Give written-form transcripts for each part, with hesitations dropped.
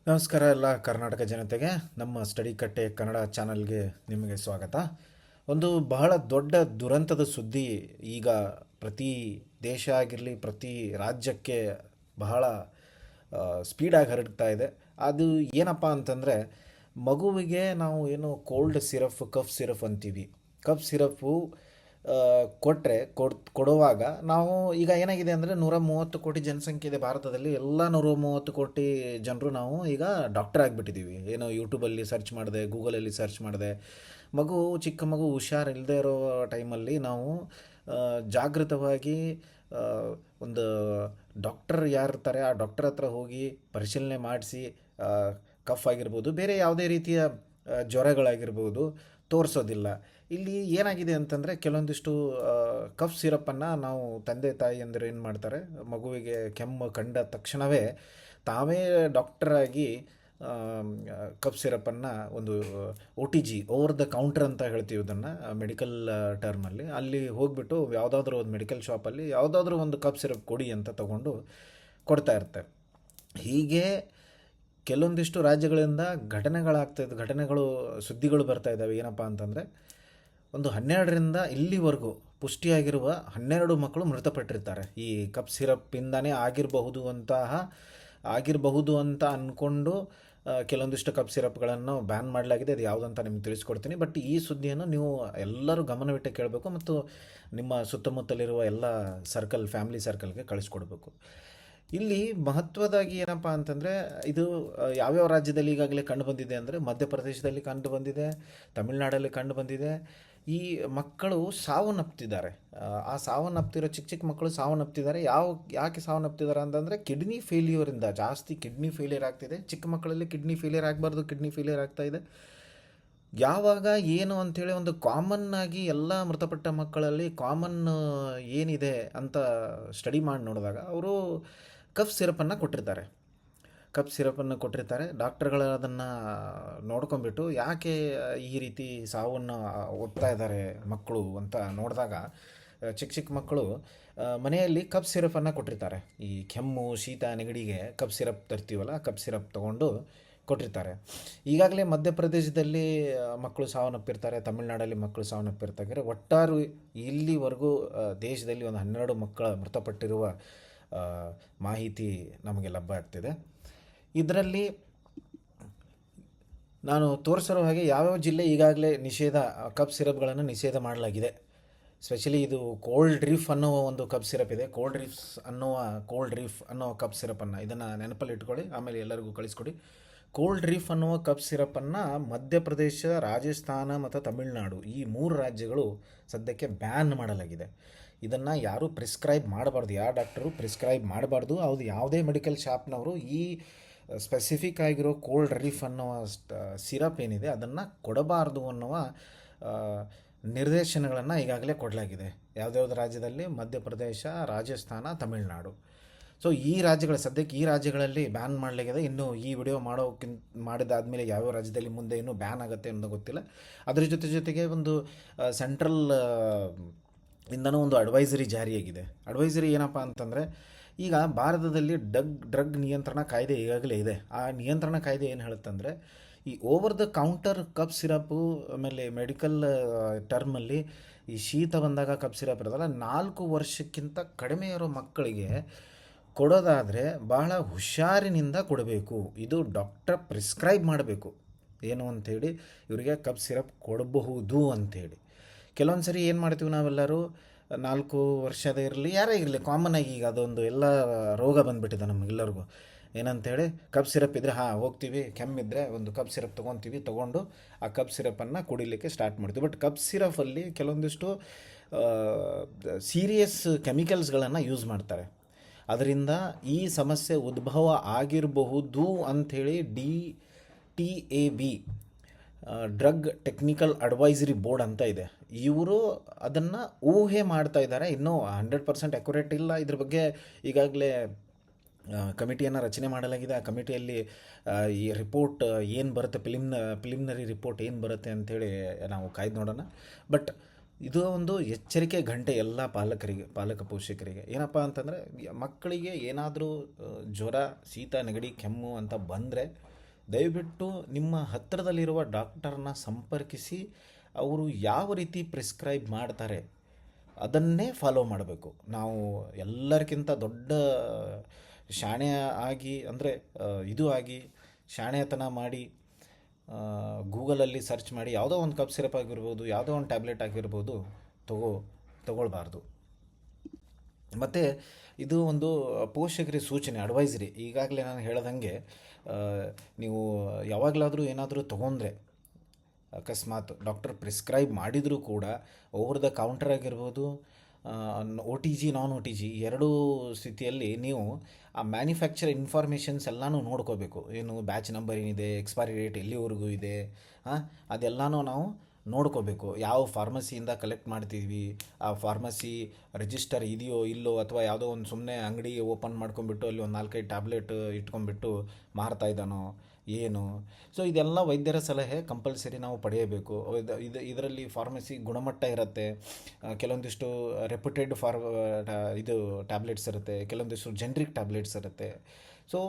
ನಮಸ್ಕಾರ ಎಲ್ಲ ಕರ್ನಾಟಕ ಜನತೆಗೆ. ನಮ್ಮ ಸ್ಟಡಿ ಕಟ್ಟೆ ಕನ್ನಡ ಚಾನಲ್ಗೆ ನಿಮಗೆ ಸ್ವಾಗತ. ಒಂದು ಬಹಳ ದೊಡ್ಡ ದುರಂತದ ಸುದ್ದಿ ಈಗ ಪ್ರತಿ ದೇಶ ಆಗಿರಲಿ, ಪ್ರತಿ ರಾಜ್ಯಕ್ಕೆ ಬಹಳ ಸ್ಪೀಡಾಗಿ ಹರಡ್ತಾ ಇದೆ. ಅದು ಏನಪ್ಪ ಅಂತಂದರೆ, ಮಗುವಿಗೆ ನಾವು ಏನು ಕೋಲ್ಡ್ ಸಿರಫ್, ಕಫ್ ಸಿರಫ್ ಅಂತೀವಿ. ಕಫ್ ಸಿರಫು ಕೊಡುವಾಗ ನಾವು ಈಗ ಏನಾಗಿದೆ ಅಂದರೆ 130 ಕೋಟಿ ಜನಸಂಖ್ಯೆ ಇದೆ ಭಾರತದಲ್ಲಿ. ಎಲ್ಲ 130 ಕೋಟಿ ಜನರು ನಾವು ಈಗ ಡಾಕ್ಟರ್ ಆಗಿಬಿಟ್ಟಿದ್ದೀವಿ. ಏನೋ ಯೂಟ್ಯೂಬಲ್ಲಿ ಸರ್ಚ್ ಮಾಡಿದೆ, ಗೂಗಲಲ್ಲಿ ಸರ್ಚ್ ಮಾಡಿದೆ. ಚಿಕ್ಕ ಮಗು ಹುಷಾರಿಲ್ಲದೆ ಇರೋ ಟೈಮಲ್ಲಿ ನಾವು ಜಾಗೃತವಾಗಿ ಒಂದು ಡಾಕ್ಟರ್ ಯಾರಿರ್ತಾರೆ ಆ ಡಾಕ್ಟರ್ ಹತ್ರ ಹೋಗಿ ಪರಿಶೀಲನೆ ಮಾಡಿಸಿ, ಕಫ್ ಆಗಿರ್ಬೋದು, ಬೇರೆ ಯಾವುದೇ ರೀತಿಯ ಜ್ವರಗಳಾಗಿರ್ಬೋದು ತೋರಿಸೋದಿಲ್ಲ. ಇಲ್ಲಿ ಏನಾಗಿದೆ ಅಂತಂದರೆ, ಕೆಲವೊಂದಿಷ್ಟು ಕಫ್ ಸಿರಪ್ಪನ್ನು ನಾವು ತಂದೆ ತಾಯಿ ಅಂದರೆ ಏನು ಮಾಡ್ತಾರೆ, ಮಗುವಿಗೆ ಕೆಮ್ಮು ಕಂಡ ತಕ್ಷಣವೇ ತಾವೇ ಡಾಕ್ಟರಾಗಿ ಕಫ್ ಸಿರಪ್ಪನ್ನು ಒಂದು OTG, ಓವರ್ ದ ಕೌಂಟರ್ ಅಂತ ಹೇಳ್ತೀವಿ ಇದನ್ನು ಮೆಡಿಕಲ್ ಟರ್ಮಲ್ಲಿ, ಅಲ್ಲಿ ಹೋಗಿಬಿಟ್ಟು ಯಾವುದಾದ್ರೂ ಒಂದು ಮೆಡಿಕಲ್ ಶಾಪಲ್ಲಿ ಯಾವುದಾದ್ರೂ ಒಂದು ಕಫ್ ಸಿರಪ್ ಕೊಡಿ ಅಂತ ತಗೊಂಡು ಕೊಡ್ತಾ ಇರ್ತಾರೆ. ಹೀಗೆ ಕೆಲವೊಂದಿಷ್ಟು ರಾಜ್ಯಗಳಿಂದ ಘಟನೆಗಳು ಸುದ್ದಿಗಳು ಬರ್ತಾ ಇದ್ದಾವೆ. ಏನಪ್ಪ ಅಂತಂದರೆ, ಒಂದು 12ರಿಂದ ಇಲ್ಲಿವರೆಗೂ ಪುಷ್ಟಿಯಾಗಿರುವ 12 ಮಕ್ಕಳು ಮೃತಪಟ್ಟಿರ್ತಾರೆ. ಈ ಕಫ್ ಸಿರಪ್ಪಿಂದನೇ ಆಗಿರಬಹುದು ಅಂತ ಅಂದ್ಕೊಂಡು ಕೆಲವೊಂದಿಷ್ಟು ಕಫ್ ಸಿರಪ್ಗಳನ್ನು ಬ್ಯಾನ್ ಮಾಡಲಾಗಿದೆ. ಅದು ಯಾವುದಂತ ನಿಮ್ಗೆ ತಿಳಿಸ್ಕೊಡ್ತೀನಿ. ಬಟ್ ಈ ಸುದ್ದಿಯನ್ನು ನೀವು ಎಲ್ಲರೂ ಗಮನವಿಟ್ಟು ಕೇಳಬೇಕು ಮತ್ತು ನಿಮ್ಮ ಸುತ್ತಮುತ್ತಲಿರುವ ಎಲ್ಲ ಫ್ಯಾಮಿಲಿ ಸರ್ಕಲ್ಗೆ ಕಳಿಸ್ಕೊಡ್ಬೇಕು. ಇಲ್ಲಿ ಮಹತ್ವದಾಗಿ ಏನಪ್ಪ ಅಂತಂದರೆ, ಇದು ಯಾವ್ಯಾವ ರಾಜ್ಯದಲ್ಲಿ ಈಗಾಗಲೇ ಕಂಡು ಬಂದಿದೆ ಅಂದರೆ, ಮಧ್ಯಪ್ರದೇಶದಲ್ಲಿ ಕಂಡು ಬಂದಿದೆ, ತಮಿಳುನಾಡಲ್ಲಿ ಕಂಡು ಬಂದಿದೆ. ಈ ಮಕ್ಕಳು ಸಾವನ್ನಪ್ತಿದ್ದಾರೆ. ಆ ಸಾವನ್ನಪ್ತಿರೋ ಚಿಕ್ಕ ಮಕ್ಕಳು ಸಾವನ್ನಪ್ತಿದ್ದಾರೆ. ಯಾಕೆ ಸಾವನ್ನಪ್ತಿದ್ದಾರೆ ಅಂತಂದರೆ, ಕಿಡ್ನಿ ಫೇಲ್ಯೂರಿಂದ ಜಾಸ್ತಿ ಕಿಡ್ನಿ ಫೇಲಿಯರ್ ಆಗ್ತಿದೆ. ಚಿಕ್ಕ ಮಕ್ಕಳಲ್ಲಿ ಕಿಡ್ನಿ ಫೇಲಿಯರ್ ಆಗಬಾರ್ದು, ಕಿಡ್ನಿ ಫೇಲಿಯರ್ ಆಗ್ತಾಯಿದೆ. ಯಾವಾಗ ಏನು ಅಂಥೇಳಿ ಒಂದು ಕಾಮನ್ ಆಗಿ ಎಲ್ಲ ಮೃತಪಟ್ಟ ಮಕ್ಕಳಲ್ಲಿ ಕಾಮನ್ ಏನಿದೆ ಅಂತ ಸ್ಟಡಿ ಮಾಡಿ ನೋಡಿದಾಗ ಅವರು ಕಫ್ ಸಿರಪನ್ನು ಕೊಟ್ಟಿರ್ತಾರೆ. ಡಾಕ್ಟರ್ಗಳು ಅದನ್ನು ನೋಡ್ಕೊಂಬಿಟ್ಟು ಯಾಕೆ ಈ ರೀತಿ ಸಾವನ್ನು ಒತ್ತಾ ಇದ್ದಾರೆ ಮಕ್ಕಳು ಅಂತ ನೋಡಿದಾಗ, ಚಿಕ್ಕ ಮಕ್ಕಳು ಮನೆಯಲ್ಲಿ ಕಫ್ ಸಿರಪನ್ನು ಕೊಟ್ಟಿರ್ತಾರೆ. ಈ ಕೆಮ್ಮು, ಶೀತ, ನೆಗಡಿಗೆ ಕಫ್ ಸಿರಪ್ ತರ್ತೀವಲ್ಲ, ಕಫ್ ಸಿರಪ್ ತೊಗೊಂಡು ಕೊಟ್ಟಿರ್ತಾರೆ. ಈಗಾಗಲೇ ಮಧ್ಯಪ್ರದೇಶದಲ್ಲಿ ಮಕ್ಕಳು ಸಾವನ್ನಪ್ಪಿರ್ತಾರೆ, ತಮಿಳುನಾಡಲ್ಲಿ ಮಕ್ಕಳು ಸಾವನ್ನಪ್ಪಿರ್ತಾರೆ. ಒಟ್ಟಾರೆ ಇಲ್ಲಿವರೆಗೂ ದೇಶದಲ್ಲಿ ಒಂದು 12 ಮಕ್ಕಳ ಮೃತಪಟ್ಟಿರುವ ಮಾಹಿತಿ ನಮಗೆ ಲಭ್ಯ ಆಗ್ತಿದೆ. ಇದರಲ್ಲಿ ನಾನು ತೋರಿಸಿರೋ ಹಾಗೆ ಯಾವ್ಯಾವ ಜಿಲ್ಲೆ ಈಗಾಗಲೇ ಕಫ್ ಸಿರಪ್ಗಳನ್ನು ನಿಷೇಧ ಮಾಡಲಾಗಿದೆ. ಸ್ಪೆಷಲಿ ಇದು ಕೋಲ್ಡ್ ರೀಫ್ ಅನ್ನೋ ಒಂದು ಕಫ್ ಸಿರಪ್ ಇದೆ. ಕೋಲ್ಡ್ ರೀಫ್ ಅನ್ನೋ ಕಫ್ ಸಿರಪನ್ನು ಇದನ್ನು ನೆನಪಲ್ಲಿ ಇಟ್ಕೊಳ್ಳಿ, ಆಮೇಲೆ ಎಲ್ಲರಿಗೂ ಕಳಿಸ್ಕೊಡಿ. ಕೋಲ್ಡ್ ರೀಫ್ ಅನ್ನುವ ಕಫ್ ಸಿರಪ್ಪನ್ನು ಮಧ್ಯಪ್ರದೇಶ, ರಾಜಸ್ಥಾನ ಮತ್ತು ತಮಿಳುನಾಡು, ಈ 3 ರಾಜ್ಯಗಳು ಸದ್ಯಕ್ಕೆ ಬ್ಯಾನ್ ಮಾಡಲಾಗಿದೆ. ಇದನ್ನು ಯಾರೂ ಪ್ರಿಸ್ಕ್ರೈಬ್ ಮಾಡಬಾರ್ದು, ಯಾವ ಡಾಕ್ಟರು ಪ್ರಿಸ್ಕ್ರೈಬ್ ಮಾಡಬಾರ್ದು. ಯಾವುದೇ ಮೆಡಿಕಲ್ ಶಾಪ್ನವರು ಈ ಸ್ಪೆಸಿಫಿಕ್ ಆಗಿರೋ ಕೋಲ್ಡ್ ರೀಫ್ ಅನ್ನುವ ಸಿರಪ್ ಏನಿದೆ ಅದನ್ನು ಕೊಡಬಾರ್ದು ಅನ್ನುವ ನಿರ್ದೇಶನಗಳನ್ನು ಈಗಾಗಲೇ ಕೊಡಲಾಗಿದೆ. ಯಾವುದ್ಯಾವುದು ರಾಜ್ಯದಲ್ಲಿ? ಮಧ್ಯಪ್ರದೇಶ, ರಾಜಸ್ಥಾನ, ತಮಿಳುನಾಡು. ಸೊ ಈ ರಾಜ್ಯಗಳಲ್ಲಿ ಬ್ಯಾನ್ ಮಾಡಲಾಗಿದೆ. ಇನ್ನು ಈ ವಿಡಿಯೋ ಮಾಡಿದಾದಮೇಲೆ ಯಾವ್ಯಾವ ರಾಜ್ಯದಲ್ಲಿ ಮುಂದೆ ಇನ್ನೂ ಬ್ಯಾನ್ ಆಗುತ್ತೆ ಅನ್ನೋದು ಗೊತ್ತಿಲ್ಲ. ಅದರ ಜೊತೆಗೆ ಒಂದು ಸೆಂಟ್ರಲ್ ಇಂದನೂ ಒಂದು ಅಡ್ವೈಸರಿ ಜಾರಿಯಾಗಿದೆ. ಅಡ್ವೈಸರಿ ಏನಪ್ಪ ಅಂತಂದರೆ, ಈಗ ಭಾರತದಲ್ಲಿ ಡ್ರಗ್ ನಿಯಂತ್ರಣ ಕಾಯ್ದೆ ಈಗಾಗಲೇ ಇದೆ. ಆ ನಿಯಂತ್ರಣ ಕಾಯ್ದೆ ಏನು ಹೇಳುತ್ತಂದರೆ, ಈ over the counter cough syrup, ಆಮೇಲೆ ಮೆಡಿಕಲ್ ಟರ್ಮಲ್ಲಿ ಈ ಶೀತ ಬಂದಾಗ ಕಫ್ ಸಿರಪ್ ಇರೋದಲ್ಲ, 4 ವರ್ಷಕ್ಕಿಂತ ಕಡಿಮೆ ಇರೋ ಮಕ್ಕಳಿಗೆ ಕೊಡೋದಾದರೆ ಬಹಳ ಹುಷಾರಿನಿಂದ ಕೊಡಬೇಕು. ಇದು ಡಾಕ್ಟರ್ ಪ್ರಿಸ್ಕ್ರೈಬ್ ಮಾಡಬೇಕು ಏನು ಅಂಥೇಳಿ, ಇವರಿಗೆ ಕಫ್ ಸಿರಪ್ ಕೊಡಬಹುದು ಅಂಥೇಳಿ. ಕೆಲವೊಂದು ಸರಿ ಏನು ಮಾಡ್ತೀವಿ ನಾವೆಲ್ಲರೂ, 4 ವರ್ಷದ ಇರಲಿ ಯಾರೇ ಇರಲಿ, ಕಾಮನ್ ಆಗಿ ಈಗ ಅದೊಂದು ಎಲ್ಲ ರೋಗ ಬಂದುಬಿಟ್ಟಿದೆ ನಮಗೆಲ್ಲರಿಗೂ. ಏನಂತೇಳಿ, ಕಫ್ ಸಿರಪ್ ಇದ್ದರೆ ಹೋಗ್ತೀವಿ, ಕೆಮ್ಮಿದ್ರೆ ಒಂದು ಕಫ್ ಸಿರಪ್ ತೊಗೊಂಡು ಆ ಕಫ್ ಸಿರಪ್ಪನ್ನು ಕುಡಿಲಿಕ್ಕೆ ಸ್ಟಾರ್ಟ್ ಮಾಡ್ತೀವಿ. ಬಟ್ ಕಫ್ ಸಿರಫಲ್ಲಿ ಕೆಲವೊಂದಿಷ್ಟು ಸೀರಿಯಸ್ ಕೆಮಿಕಲ್ಸ್ಗಳನ್ನು ಯೂಸ್ ಮಾಡ್ತಾರೆ. ಅದರಿಂದ ಈ ಸಮಸ್ಯೆ ಉದ್ಭವ ಆಗಿರಬಹುದು ಅಂಥೇಳಿ DTAB, drug technical advisory board ಅಂತ ಇದೆ. ಇವರು ಅದನ್ನು ಊಹೆ ಮಾಡ್ತಾ ಇದ್ದಾರೆ. ಇನ್ನೂ 100% ಅಕ್ಯುರೇಟ್ ಇಲ್ಲ. ಇದ್ರ ಬಗ್ಗೆ ಈಗಾಗಲೇ ಕಮಿಟಿಯನ್ನು ರಚನೆ ಮಾಡಲಾಗಿದೆ. ಆ ಕಮಿಟಿಯಲ್ಲಿ ಈ ರಿಪೋರ್ಟ್ ಏನು ಬರುತ್ತೆ, ಪ್ರಿಲಿಮಿನರಿ ರಿಪೋರ್ಟ್ ಏನು ಬರುತ್ತೆ ಅಂಥೇಳಿ ನಾವು ಕಾಯ್ದು ನೋಡೋಣ. ಬಟ್ ಇದು ಒಂದು ಎಚ್ಚರಿಕೆ ಗಂಟೆ ಎಲ್ಲ ಪಾಲಕ ಪೋಷಕರಿಗೆ. ಏನಪ್ಪ ಅಂತಂದರೆ, ಮಕ್ಕಳಿಗೆ ಏನಾದರೂ ಜ್ವರ, ಶೀತ, ನೆಗಡಿ, ಕೆಮ್ಮು ಅಂತ ಬಂದರೆ ದಯವಿಟ್ಟು ನಿಮ್ಮ ಹತ್ತಿರದಲ್ಲಿರುವ ಡಾಕ್ಟರ್ನ ಸಂಪರ್ಕಿಸಿ ಅವರು ಯಾವ ರೀತಿ ಪ್ರಿಸ್ಕ್ರೈಬ್ ಮಾಡ್ತಾರೆ ಅದನ್ನೇ ಫಾಲೋ ಮಾಡಬೇಕು. ನಾವು ಎಲ್ಲರಿಗಿಂತ ದೊಡ್ಡ ಶಾಣೆ ಆಗಿ ಅಂದರೆ ಇದು ಆಗಿ ಶಾಣೆತನ ಮಾಡಿ ಗೂಗಲಲ್ಲಿ ಸರ್ಚ್ ಮಾಡಿ ಯಾವುದೋ ಒಂದು ಕಪ್ ಸಿರಪ್ ಆಗಿರ್ಬೋದು, ಯಾವುದೋ ಒಂದು ಟ್ಯಾಬ್ಲೆಟ್ ಆಗಿರ್ಬೋದು ತಗೊಳ್ಬಾರ್ದು. ಮತ್ತು ಇದು ಒಂದು ಪೋಷಕರಿಗೆ ಸೂಚನೆ, ಅಡ್ವೈಸ್ರಿ. ಈಗಾಗಲೇ ನಾನು ಹೇಳ್ದಂಗೆ ನೀವು ಯಾವಾಗಲಾದರೂ ಏನಾದರೂ ತೊಗೊಂಡ್ರೆ, ಅಕಸ್ಮಾತ್ ಡಾಕ್ಟರ್ ಪ್ರಿಸ್ಕ್ರೈಬ್ ಮಾಡಿದರೂ ಕೂಡ ಓವರ್ ದ ಕೌಂಟರ್ ಆಗಿರ್ಬೋದು, ಒ ಟಿ ಜಿ ನಾನ್ ಒ ಟಿ ಜಿ ಎರಡೂ ಸ್ಥಿತಿಯಲ್ಲಿ ನೀವು ಆ ಮ್ಯಾನುಫ್ಯಾಕ್ಚರ್ ಇನ್ಫಾರ್ಮೇಷನ್ಸ್ ಎಲ್ಲನೂ ನೋಡ್ಕೋಬೇಕು. ಏನು ಬ್ಯಾಚ್ ನಂಬರ್ ಏನಿದೆ, ಎಕ್ಸ್ಪೈರಿ ಡೇಟ್ ಎಲ್ಲಿವರೆಗೂ ಇದೆ, ಅದೆಲ್ಲನೂ ನಾವು ನೋಡ್ಕೋಬೇಕು. ಯಾವ ಫಾರ್ಮಸಿಯಿಂದ ಕಲೆಕ್ಟ್ ಮಾಡ್ತಿದ್ವಿ, ಆ ಫಾರ್ಮಸಿ ರಿಜಿಸ್ಟರ್ ಇದೆಯೋ ಇಲ್ಲೋ, ಅಥವಾ ಯಾವುದೋ ಒಂದು ಸುಮ್ಮನೆ ಅಂಗಡಿ ಓಪನ್ ಮಾಡ್ಕೊಂಬಿಟ್ಟು ಅಲ್ಲಿ ಒಂದು 4-5 ಟ್ಯಾಬ್ಲೆಟ್ ಇಟ್ಕೊಂಡ್ಬಿಟ್ಟು ಮಾರ್ತಾ ಇದ್ದಾನೋ ಏನು. ಸೊ ಇದೆಲ್ಲ ವೈದ್ಯರ ಸಲಹೆ ಕಂಪಲ್ಸರಿ ನಾವು ಪಡೆಯಬೇಕು. ಇದರಲ್ಲಿ ಫಾರ್ಮಸಿ ಗುಣಮಟ್ಟ ಇರುತ್ತೆ, ಕೆಲವೊಂದಿಷ್ಟು ರೆಪ್ಯೂಟೆಡ್ ಇದು ಟ್ಯಾಬ್ಲೆಟ್ಸ್ ಇರುತ್ತೆ, ಕೆಲವೊಂದಿಷ್ಟು ಜೆನ್ರಿಕ್ ಟ್ಯಾಬ್ಲೆಟ್ಸ್ ಇರುತ್ತೆ. ಸೊ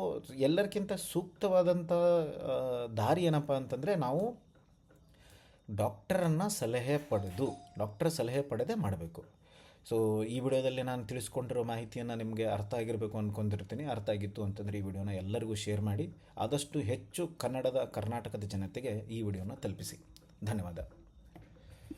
ಎಲ್ಲರಿಗಿಂತ ಸೂಕ್ತವಾದಂಥ ದಾರಿ ಏನಪ್ಪ ಅಂತಂದರೆ ನಾವು ಡಾಕ್ಟರ್ ಸಲಹೆ ಪಡೆದೇ ಮಾಡಬೇಕು. ಸೊ ಈ ವಿಡಿಯೋದಲ್ಲಿ ನಾನು ತಿಳಿಸ್ಕೊಂಡಿರೋ ಮಾಹಿತಿಯನ್ನು ನಿಮಗೆ ಅರ್ಥ ಆಗಿರಬೇಕು ಅಂದ್ಕೊಂಡಿರ್ತೀನಿ. ಅರ್ಥ ಆಗಿತ್ತು ಅಂತಂದರೆ ಈ ವಿಡಿಯೋನ ಎಲ್ಲರಿಗೂ ಶೇರ್ ಮಾಡಿ, ಆದಷ್ಟು ಹೆಚ್ಚು ಕರ್ನಾಟಕದ ಜನತೆಗೆ ಈ ವಿಡಿಯೋನ ತಲುಪಿಸಿ. ಧನ್ಯವಾದ.